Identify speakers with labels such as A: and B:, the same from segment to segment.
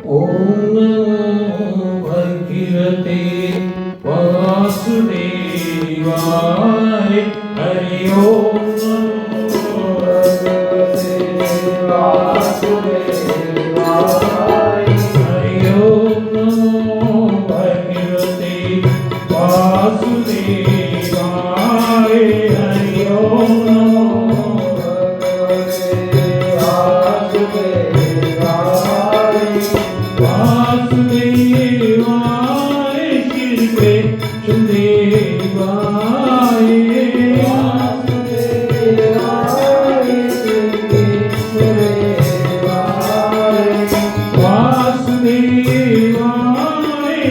A: ओम नमो भगवते वासुदेवाय। हरि ओम नमो भगवते वासुदेवाय। हरि ओम नमो भगवते वासुदेवाय। हरि ओम नमो भगवते वासुदेवाय। वासुदेवाय श्री कृष्ण देवाय। वासुदेवाय श्री कृष्ण देवाय। वासुदेवाय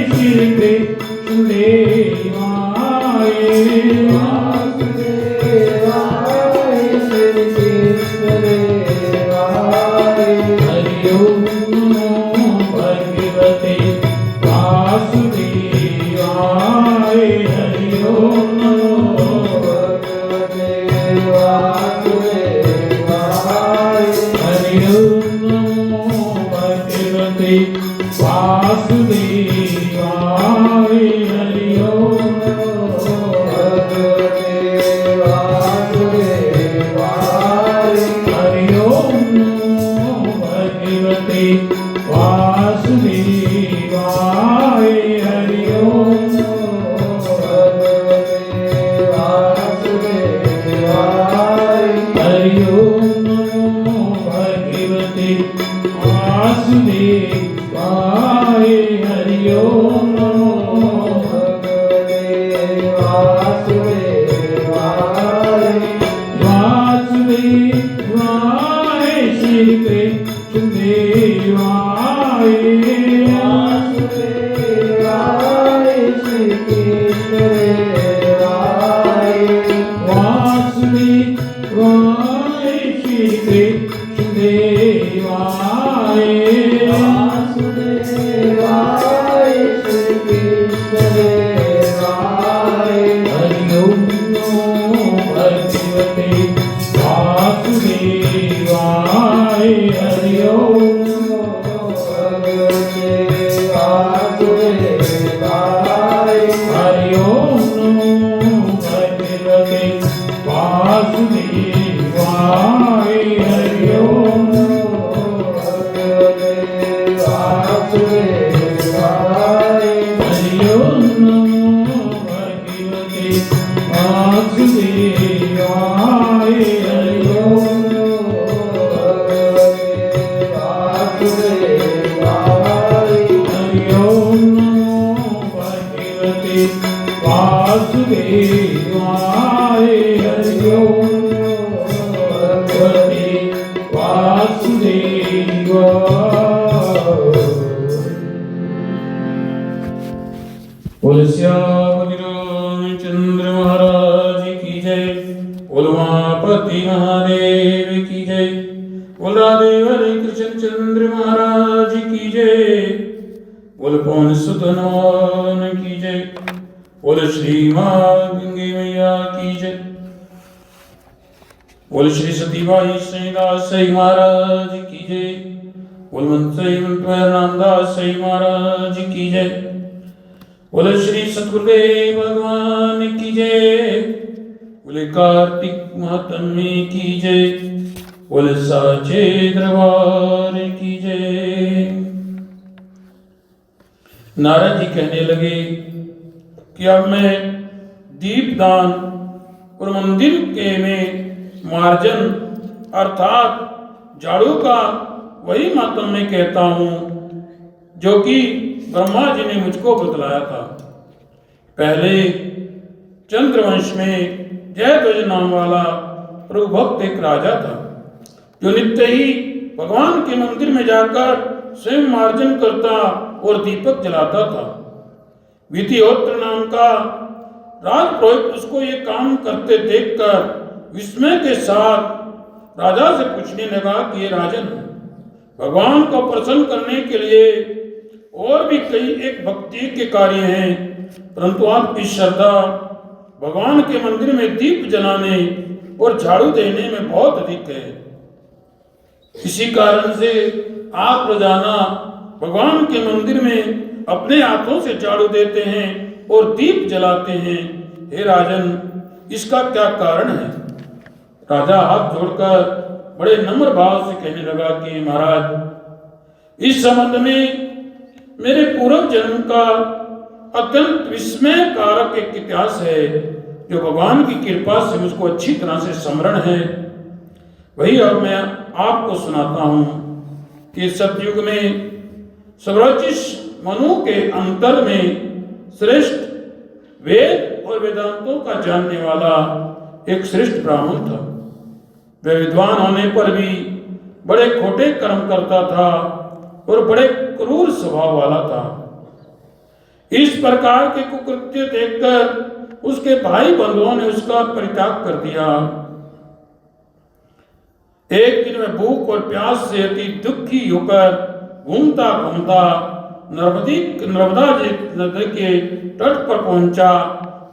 A: श्री कृष्ण देवाय। वासुदेवाय श्री कृष्ण देवाय। हरि ओम नमो भगवते वासुदेवाय। हरि ओम नमो भगवते वासुदेवाय। हरि ओम नमो भगवते वासुदेवाय। हरि ओम नमो भगवते वासुदेवाय। हरि ओम नमो भगवते वासुदेवाय। हरि ओम नमो भगवते वासुदेवाय। हरि ओम नमो भगवते वासुदेवाय। हरि ओम नमो भगवते वासुदेवाय। वासुदेवाय श्री कृष्ण देवाय। वासुदेवाय श्री कृष्ण देवाय। वासुदेवाय श्री कृष्ण देवाय। वासुदेवाय श्री कृष्ण देवाय। हरि ओम नमो भगवते वासुदेवाय। हरि ओम नमो भगवते वासुदेवाय। हरि ओम नमो भगवते वासुदेवाय। हरि ओम नमो भगवते वासुदेवाय। हरि ओम नमो भगवते वासुदेवाय। हरि ओम नमो भगवते वासुदेवाय। हरि ओम नमो भगवते वासुदेवाय। हरि ओम नमो भगवते वासुदेवाय। बोल श्यामति रामचंद्र महाराज की जय। बोल उमापति महादेव की जय। बोल राधे हरे कृष्ण चंद्र महाराज की जय। बोल पवन सुत हनुमान की जय। बोल श्री मां गंगे मैया की जय। बोल श्री सतीबाई सईदास सई महाराज की जय। बोल मनसई रामदास सई महाराज की जय। बोले श्री सतगुरुदेव भगवान की जय। बोले कार्तिक महात्म्य की जय। बोले साचे दरबार की जय। नारद जी कहने लगे कि अब मैं दीपदान और मंदिर के में मार्जन अर्थात झाड़ू का वही महात्म्य कहता हूँ जो कि ब्रह्मा जी ने मुझको बतलाया था। पहले चंद्रवंश में जयध्वज नाम वाला प्रभु भक्त एक राजा था जो नित्य ही भगवान के मंदिर में जाकर स्वयं मार्जन करता और दीपक जलाता था। विधिहोत्र नाम का राजपुरोहित उसको ये काम करते देखकर विस्मय के साथ राजा से पूछने लगा कि ये राजन, भगवान को प्रसन्न करने के लिए और भी कई एक भक्ति के कार्य हैं, परंतु आपकी श्रद्धा भगवान के मंदिर में दीप जलाने और झाड़ू देने में बहुत अधिक है। इसी कारण से आप रोजाना भगवान के मंदिर में अपने हाथों से झाड़ू देते हैं और दीप जलाते हैं। हे राजन, इसका क्या कारण है? राजा हाथ जोड़कर बड़े नम्र भाव से कहने लगा कि महाराज, इस संबंध में मेरे पूर्व जन्म का अत्यंत विस्मयकारक एक इतिहास है जो भगवान की कृपा से मुझको अच्छी तरह से स्मरण है। वही अब मैं आपको सुनाता हूं कि सतयुग में स्वराजिश मनु के अंतर में श्रेष्ठ वेद और वेदांतों का जानने वाला एक श्रेष्ठ ब्राह्मण था। वह विद्वान होने पर भी बड़े खोटे कर्म करता था और बड़े क्रूर स्वभाव वाला था। इस प्रकार के कुकृत्य देखकर उसके भाई बंधुओं ने उसका परित्याग कर दिया। एक दिन में भूख और प्यास से अति दुखी होकर घूमता घूमता नर्मदा नदी के तट पर पहुंचा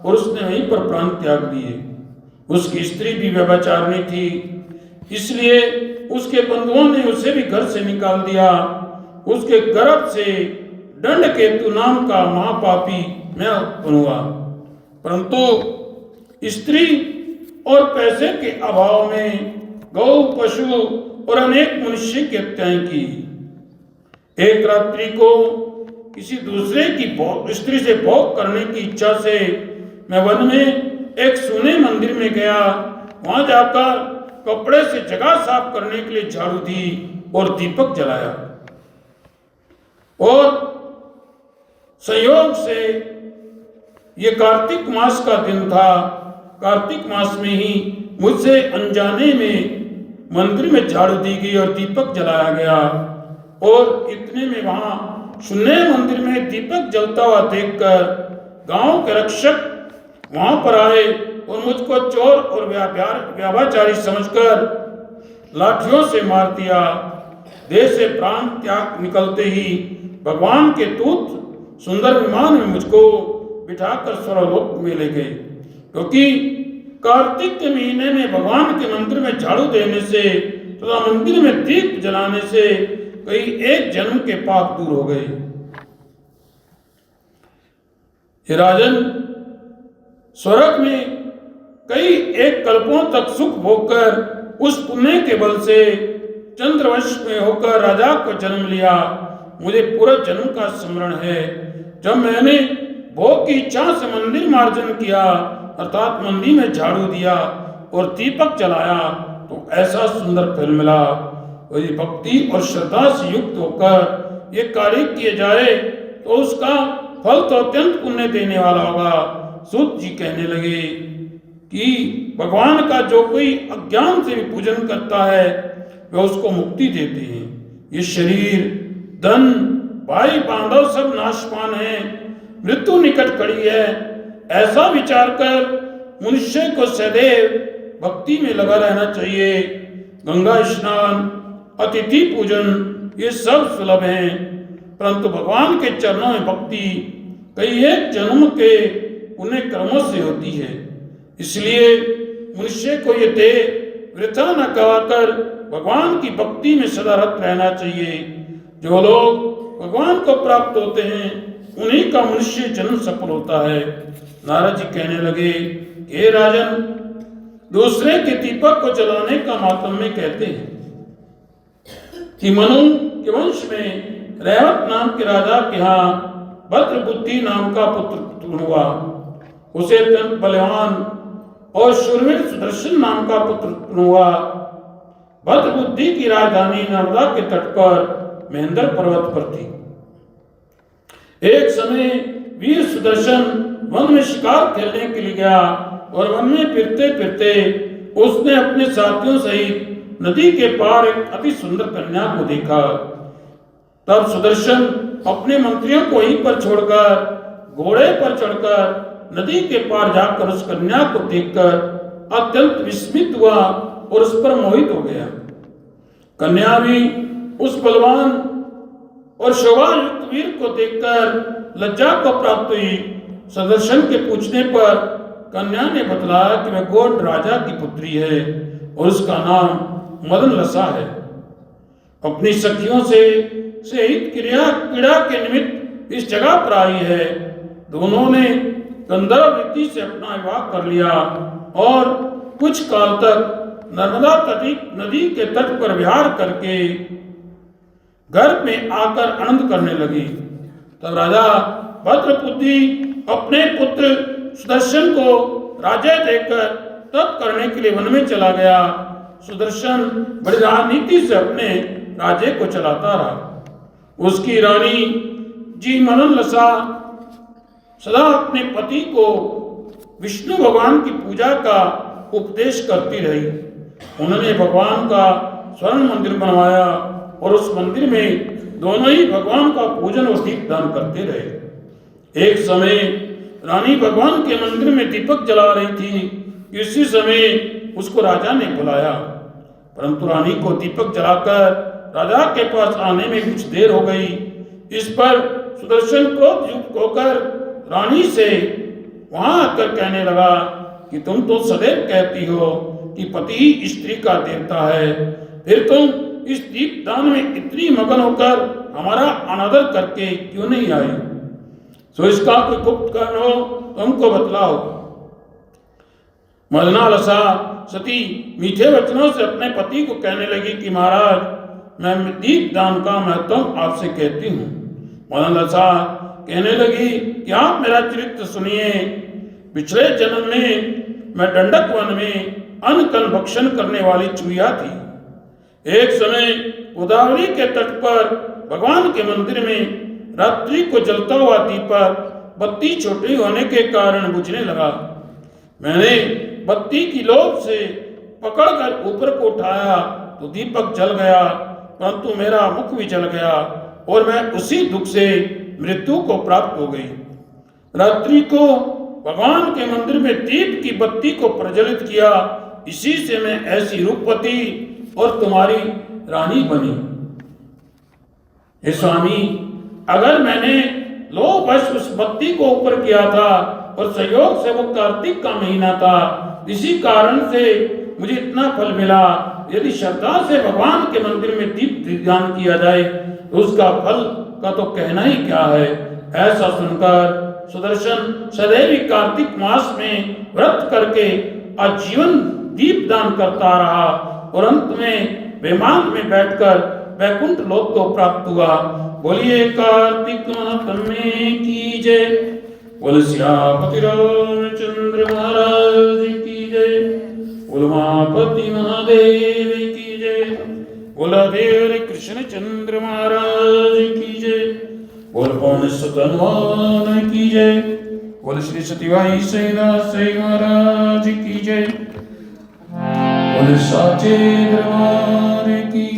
A: और उसने वहीं पर प्राण त्याग दिए। उसकी स्त्री भी व्यभिचारिणी थी, इसलिए उसके बंधुओं ने उसे भी घर से निकाल दिया। उसके गर्भ से दंडकेतु नाम का महापापी मैं उत्पन्न हुआ, परंतु स्त्री और पैसे के अभाव में गौ, पशु और अनेक मनुष्य की हत्याएं की। एक रात्रि को किसी दूसरे की स्त्री से भोग करने की इच्छा से मैं वन में एक सुने मंदिर में गया। वहां जाकर कपड़े से जगह साफ करने के लिए झाड़ू दी और दीपक जलाया, और संयोग से ये कार्तिक मास का दिन था। कार्तिक मास में ही मुझसे अनजाने में मंदिर में झाड़ू दी गई और दीपक जलाया गया, और इतने में वहां सुन्ने मंदिर में दीपक जलता हुआ देखकर गांव के रक्षक वहां पर आए और मुझको चोर और व्यभिचारी समझकर लाठियों से मार दिया। देह से प्राण त्याग निकलते ही भगवान के दूत सुंदर विमान में मुझको बिठाकर स्वर्गलोक में ले गए, क्योंकि कार्तिक के महीने में भगवान के मंदिर में झाड़ू देने से तथा मंदिर में दीप जलाने से कई एक जन्म के पाप दूर हो गए। हे राजन, स्वर्ग में कई एक कल्पों तक सुख भोगकर उस पुण्य के बल से चंद्रवंश में होकर राजा को जन्म लिया। मुझे पूरा जन्म का स्मरण है जब मैंने भोग की इच्छा से मंदिर मार्जन किया, अर्थात मंदिर में झाड़ू दिया और दीपक जलाया, तो ऐसा सुंदर फल मिला। और ये भक्ति और श्रद्धा से युक्त होकर ये कार्य किए जाए तो उसका फल तो अत्यंत पुण्य देने वाला होगा। सूत जी कहने लगे कि भगवान का जो कोई अज्ञान से भी पूजन करता है वह उसको मुक्ति देते हैं। ये शरीर, धन, भाई बांधव सब नाशवान है, मृत्यु निकट खड़ी है, ऐसा विचार कर मनुष्य को सदैव भक्ति में लगा रहना चाहिए। गंगा स्नान, अतिथि पूजन ये सब सुलभ हैं, परंतु भगवान के चरणों में भक्ति कई एक जन्म के पुण्य कर्मों से होती है। इसलिए मनुष्य को ये देह वृथा न गवाकर भगवान की भक्ति में सदा रत रहना चाहिए। जो लोग भगवान को प्राप्त होते हैं उन्हीं का मनुष्य जन्म सफल होता है। नारद जी कहने लगे, हे राजन, दूसरे के दीपक को जलाने का मातम्य कहते हैं कि मनु के वंश में रैवत नाम के राजा के यहाँ भद्रबुद्धि नाम का पुत्र हुआ। उसे अत्यंत बलवान और शूरवीर सुदर्शन नाम का पुत्र हुआ। भद्रबुद्धि की राजधानी नर्मदा के तट पर महेंद्र पर्वत पर थी। एक समय वीर सुदर्शन वन में शिकार खेलने के लिए गया और वन में फिरते फिरते उसने अपने साथियों सहित नदी के पार एक अति सुंदर कन्या को देखा। तब सुदर्शन अपने मंत्रियों को वहीं पर छोड़कर घोड़े पर चढ़कर नदी के पार जाकर उस कन्या को देखकर अत्यंत विस्मित हुआ और उस पर मोहित हो गया। कन्या भी उस बलवान और शोभायुक्त वीर को देखकर लज्जा को प्राप्त हुई। सुदर्शन के पूछने पर कन्या ने बतलाया कि वह गोंड राजा की पुत्री है और उसका नाम मदन लसा है। अपनी सखियों से हित क्रीड़ा के निमित्त इस जगह पर आई है। दोनों ने गंधर्व रीति से अपना विवाह कर लिया और कुछ काल तक नर्मदा नदी के तट पर विहार करके घर में आकर आनंद करने लगी। तब राजा भद्रबुद्धि अपने पुत्र सुदर्शन को राज्य देकर तप करने के लिए वन में चला गया। सुदर्शन बड़ी राजनीति से अपने राज्य को चलाता रहा। उसकी रानी जी मननलसा सदा अपने पति को विष्णु भगवान की पूजा का उपदेश करती रही। उन्होंने भगवान का स्वर्ण मंदिर बनवाया और उस मंदिर में दोनों ही भगवान का पूजन और दीप दान करते रहे। एक समय रानी भगवान के मंदिर में दीपक जला रही थी। इसी समय उसको राजा ने बुलाया, परंतु रानी को दीपक जलाकर राजा के पास आने में कुछ देर हो गई। इस पर सुदर्शन क्रोधयुक्त होकर रानी से वहां आकर कहने लगा कि तुम तो सदैव कहती हो कि पति ही स्त्री का देवता है, फिर तुम इस दीप दान में इतनी मगन होकर हमारा अनादर करके क्यों नहीं आई? सो इसका कोई गुप्त कारण हो तो हमको बतलाओ। मननलसा सती मीठे वचनों से अपने पति को कहने लगी कि महाराज, मैं दीप दान का महत्व आपसे कहती हूँ। मननलसा कहने लगी कि आप मेरा चरित्र सुनिए। पिछले जन्म में मैं दंडक वन में अन्न कल भक्षण करने वाली चुहिया थी। एक समय गोदावरी के तट पर भगवान के मंदिर में रात्रि को जलता हुआ दीपक बत्ती छोटी होने के कारण बुझने लगा। मैंने बत्ती की लोभ से पकड़कर ऊपर को उठाया तो दीपक जल गया, परंतु मेरा मुख भी जल गया और मैं उसी दुख से मृत्यु को प्राप्त हो गई। रात्रि को भगवान के मंदिर में दीप की बत्ती को प्रज्वलित किया, इसी से मैं ऐसी रूपवती और तुम्हारी रानी बनी। हे स्वामी, अगर मैंने लोभवश उस बत्ती को ऊपर किया था और संयोग से वो कार्तिक का महीना था, इसी कारण से मुझे इतना फल मिला। यदि श्रद्धा से भगवान के मंदिर में दीप दान किया जाए तो उसका फल का तो कहना ही क्या है। ऐसा सुनकर सुदर्शन सदैव कार्तिक मास में व्रत करके आजीवन दीप दान करता रहा और अंत में विमान में बैठकर वैकुंठ लोक को प्राप्त हुआ। बोलिए कार्तिक महात्म्य की जय। बोल सियापति रामचंद्र महाराज की जय। बोल उमापति महादेव की जय। बोल देव कृष्ण चंद्र महाराज की जय। बोल पवन सुत हनुमान की जय। बोल श्री सत्यवाई सैदास महाराज की जय। बोल साचे दरबार की